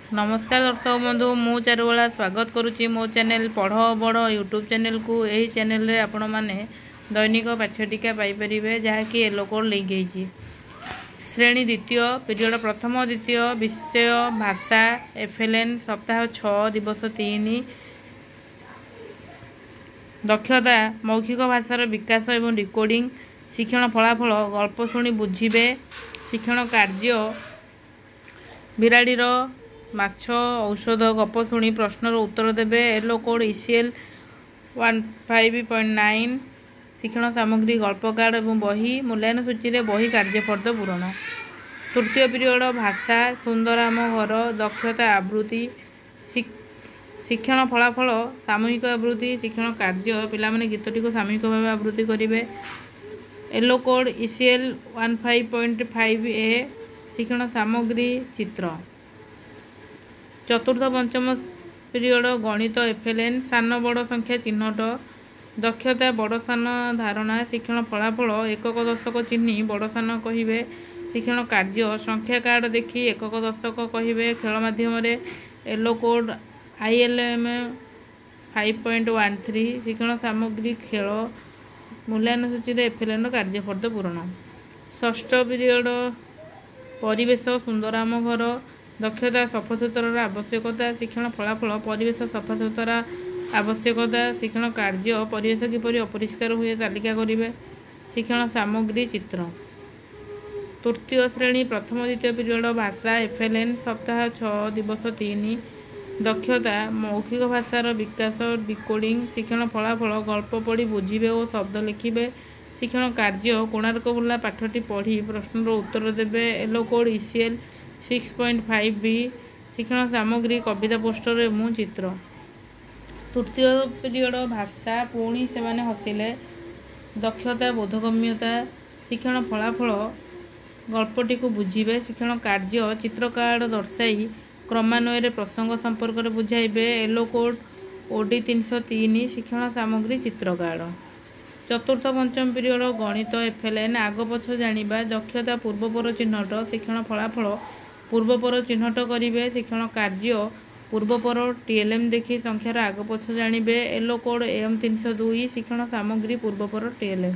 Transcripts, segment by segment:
नमस्कार दर्शक बंधु मु चारुवाला स्वागत करुच्ची मो चैनल पढ़ बड़ यूट्यूब चैनल को यही चैनल रे आपण माने दैनिक पाठ्यटिका पाइपर जहाँकि येलो कोड लिंक होती श्रेणी द्वितीय पीरियड प्रथम द्वितीय विषय भाषा एफएलएन सप्ताह 6 दिवस 3 दक्षता मौखिक भाषार विकास एवं डिकोडिंग शिक्षण फलाफल गल्प शुणी बुझे शिक्षण कार्य बिराड़ीर माछ औषध गप शुणी प्रश्नर उत्तर देवे येलो कोड ECL 15.9 शिक्षण सामग्री गल्प कार्ड एवं बही मूल्यांकन सूची में बही कार्यफर्द पूरण तृतीय पीरियड भाषा सुंदराम घर दक्षता आवृत्ति शिक्षण फलाफल सामूहिक आवृत्ति शिक्षण कार्य पिलामाने गीतटी को सामूहिक भाव आवृत्ति करेंगे येलो कोड ECL 15.5A शिक्षण सामग्री चित्र चतुर्थ पंचम पीरियड गणित एफएलएन सान बड़ संख्या चिन्हट दक्षता बड़ सान धारणा शिक्षण फलाफल एकक दशक चिन्ह बड़ सान कहे शिक्षण कार्य संख्या कार्ड देखी एकक दशक कहे खेल मध्यम येलो कोड ILM 5.13 शिक्षण सामग्री खेल मूल्यांकन सूची में एफएलएन कार्यफर्द पूरण षष्ठ पीरियड परिवेश सुंदराम घर दक्षता सफासुतर आवश्यकता शिक्षण फलाफल परिवेश सफासुतरा आवश्यकता शिक्षण कार्य परिवेश किपरि अपरिष्कार हुए तालिका करेंगे शिक्षण सामग्री चित्र तृतीय श्रेणी प्रथम द्वितीय पीरियड भाषा एफएलएन सप्ताह 6 दिवस 3 दक्षता मौखिक भाषार विकास डिकोडिंग शिक्षण फलाफल गल्प पढ़ी बुझे और शब्द लिखे शिक्षण कार्य कोणार्क बुला पाठटी पढ़ी प्रश्नर उत्तर देवे येलो कोड ECL 6.5B शिक्षण सामग्री कविता पोस्टर एवं चित्र तृतीय पीरियड भाषा पुणी से हसिले दक्षता बोधगम्यता शिक्षण फलाफल गल्पटी को बुझे शिक्षण कार्य चित्र कार्ड दर्शाई क्रमान्वय प्रसंग संपर्क में बुझाइबे येलो कोड OD 303 शिक्षण सामग्री चित्र कार्ड चतुर्थ पंचम पीरियड गणित एफएलएन आग पछ जानिबा दक्षता पूर्वपर चिन्हट शिक्षण फलाफल पूर्वपर चिन्हट करेंगे शिक्षण कार्य पूर्वपर TLM देखी संख्यार आग पछ जानिबे येलो कोड AM 302 शिक्षण सामग्री पूर्वपर TLM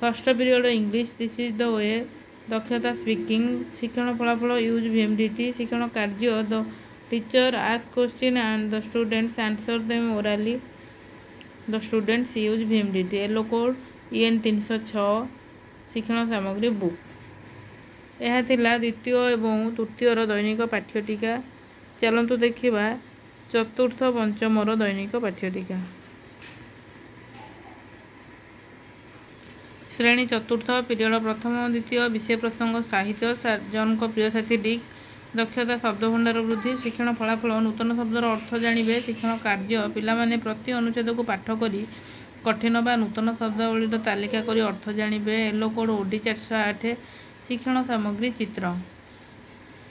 षष्ठ period English this is the way दक्षता स्पीकिंग शिक्षण फलाफल यूज VMDT शिक्षण कार्य the teacher ask question and the students answer them orally the students use VMDT yellow code EN 306 शिक्षण सामग्री बुक यह थिला द्वितीय एवं तृतीय दैनिक पाठ्यटिका चलतु देखा चतुर्थ पंचम दैनिक पाठ्यटिका श्रेणी चतुर्थ पीरियड प्रथम द्वितीय विषय प्रसंग साहित्य जन प्रिय साथी डिक दक्षता शब्द भंडार वृद्धि शिक्षण फलाफल नूतन शब्दर अर्थ जानिबे शिक्षण कार्य पिलामाने प्रति अनुच्छेद को पाठ करी कठिन बा नूतन शब्दावलीर तालिका करी अर्थ जानिबे येलो कोड OD 408 शिक्षण सामग्री चित्र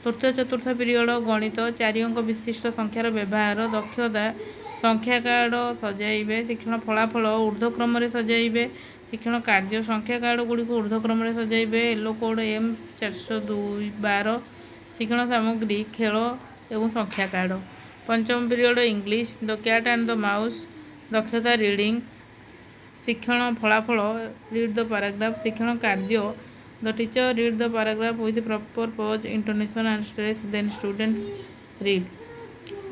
तृतीय चतुर्थ पीरियड गणित 4 अंक विशिष्ट संख्यार व्यवहार दक्षता संख्या कार्ड सजाइबे शिक्षण फलाफल ऊर्ध्वक्रम सजाइबे शिक्षण कार्य संख्या कार्ड गुड़ी को ऊर्ध्वक्रम सजाइबे येलो कोड M 412 शिक्षण सामग्री खेल एवं संख्या कार्ड पंचम period English the cat and the mouse दक्षता रीडिंग शिक्षण फलाफल रीड द पैराग्राफ शिक्षण कार्य the teacher read the paragraph with proper pause intonation and stress then students read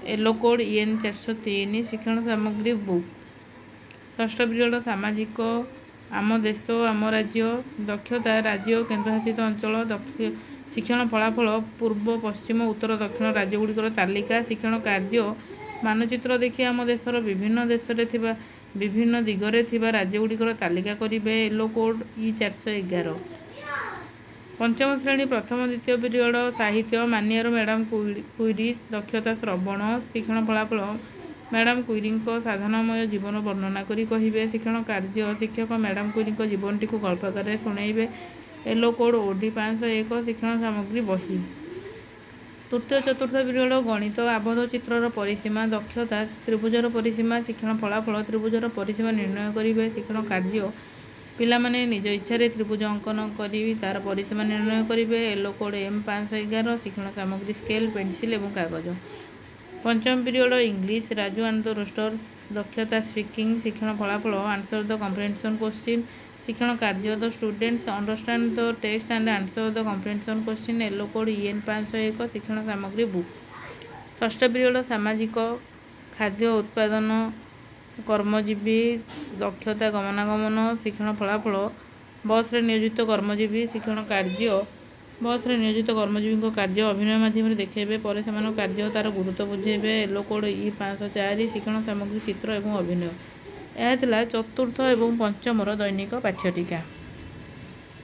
yellow code EN 403 शिक्षण सामग्री बुक षष्ठ पीरियड सामाजिक आम देश आम राज्य दक्षता राज्य और केन्द्रशासित अंचल शिक्षण फलाफल पूर्व पश्चिम उत्तर दक्षिण राज्यगुड़िकर तालिका शिक्षण कार्य मानचित्र देखी आम देशर विभिन्न देश में विभिन्न दिगरे राज्यगुड़िकर तालिका करेंगे येलो कोड E 411 पंचम श्रेणी प्रथम द्वितीय पीरियड साहित्य मानियर मैडम क्वेरी दक्षता श्रवण शिक्षण फलाफल मैडम क्वेरी साधनमय जीवन वर्णना करी कहिबे शिक्षण कार्य शिक्षक मैडम क्वेरी जीवनटी को गल्पकार शुणाइबे येलो कोड OD 501 शिक्षण सामग्री बही तृतीय चतुर्थ पीरियड गणित आबद्ध चित्रर परिसीमा दक्षता त्रिभुजर परिसीमा शिक्षण फलाफल त्रिभुजर परिसीमा निर्णय करेंगे शिक्षण कार्य ପିଲାମାନେ ନିଜ ଇଚ୍ଛାରେ ତ୍ରିଭୁଜ ଅଙ୍କନ କରି ତାର ପରିସୀମା ନିର୍ଣ୍ଣୟ କରିବେ। ୟେଲୋ କୋଡ୍ M511 ଶିକ୍ଷଣ ସାମଗ୍ରୀ ସ୍କେଲ୍, ପେନ୍ସିଲ୍ ଏବଂ କାଗଜ। ପଞ୍ଚମ period English Raju and the roosters ଦକ୍ଷତା ସ୍ପିକିଂ ଶିକ୍ଷଣ ଫଳାଫଳ ଆନ୍ସର ଦ କମ୍ପ୍ରେହେନ୍ସନ୍ କୋଶ୍ଚିନ୍ ଶିକ୍ଷଣ କାର୍ଯ୍ୟ the students understand the text and answer the comprehension question yellow code EN501 ଶିକ୍ଷଣ ସାମଗ୍ରୀ ବୁକ୍। ଷଷ୍ଠ ପିରିୟଡ଼ ସାମାଜିକ ଖାଦ୍ୟ ଉତ୍ପାଦନ କର୍ମଜୀବୀ ଦକ୍ଷତା ଗମନାଗମନ ଶିକ୍ଷଣ ଫଳାଫଳ ବସ୍ରେ ନିୟୋଜିତ କର୍ମଜୀବୀ ଶିକ୍ଷଣ କାର୍ଯ୍ୟ ବସ୍ରେ ନିୟୋଜିତ କର୍ମଜୀବୀଙ୍କ କାର୍ଯ୍ୟ ଅଭିନୟ ମାଧ୍ୟମରେ ଦେଖାଇବେ, ପରେ ସେମାନଙ୍କ କାର୍ଯ୍ୟ ଓ ତା'ର ଗୁରୁତ୍ୱ ବୁଝାଇବେ। ୟେଲୋ କୋଡ୍ E504 ଶିକ୍ଷଣ ସାମଗ୍ରୀ ଚିତ୍ର ଏବଂ ଅଭିନୟ। ଏହା ଥିଲା ଚତୁର୍ଥ ଏବଂ ପଞ୍ଚମର ଦୈନିକ ପାଠ୍ୟଟିକା।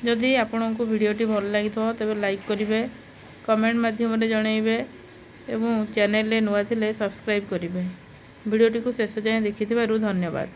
ଯଦି ଆପଣଙ୍କୁ ଭିଡ଼ିଓଟି ଭଲ ଲାଗିଥିବ ତେବେ ଲାଇକ୍ କରିବେ, କମେଣ୍ଟ ମାଧ୍ୟମରେ ଜଣାଇବେ ଏବଂ ଚ୍ୟାନେଲରେ ନୂଆ ଥିଲେ ସବସ୍କ୍ରାଇବ୍ କରିବେ। ଭିଡ଼ିଓଟିକୁ ଶେଷ ଯାଏଁ ଦେଖିଥିବାରୁ ଧନ୍ୟବାଦ।